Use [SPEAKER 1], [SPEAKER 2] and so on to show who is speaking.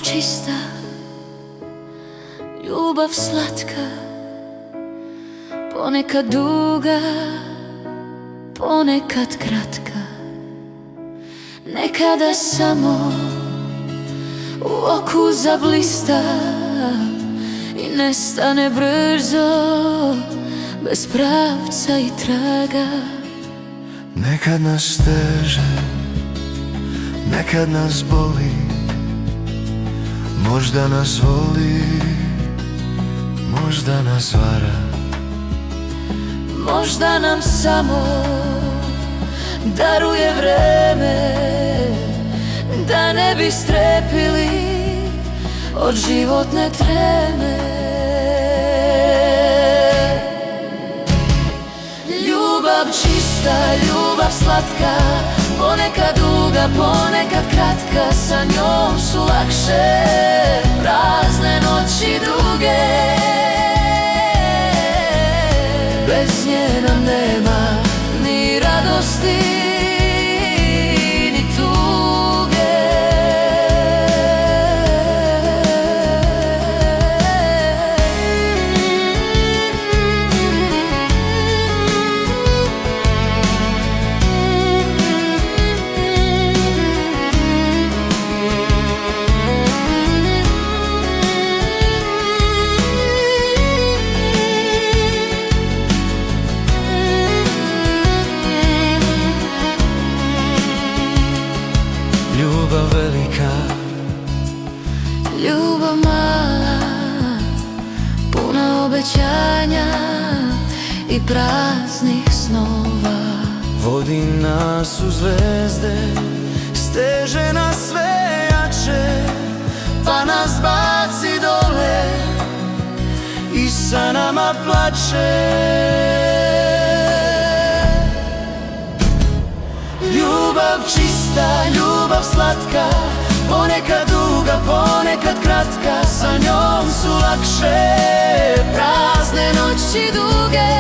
[SPEAKER 1] čista, ljubav slatka, ponekad duga, ponekad kratka. Nekada samo u oku zablista i nestane brzo, bez pravca i traga.
[SPEAKER 2] Nekad nas steže, nekad nas boli, možda nas voli, možda nas vara.
[SPEAKER 1] Možda nam samo daruje vreme, da ne bi strepili od životne treme. Ljubav čista, ljubav slatka, ponekad duga, ponekad kratka. Sa njom su lakše prazne noći duge, bez nje nam nema ni radosti ni tuge.
[SPEAKER 2] Ljubav velika,
[SPEAKER 1] ljubav mala, puna obećanja i praznih snova.
[SPEAKER 2] vodi nas u zvezde, steže nas sve jače, pa nas baci dole i sa nama plače. Ljubav čista, ljubav slatka, ponekad duga, ponekad kratka. Sa njom su lakše prazne noći duge,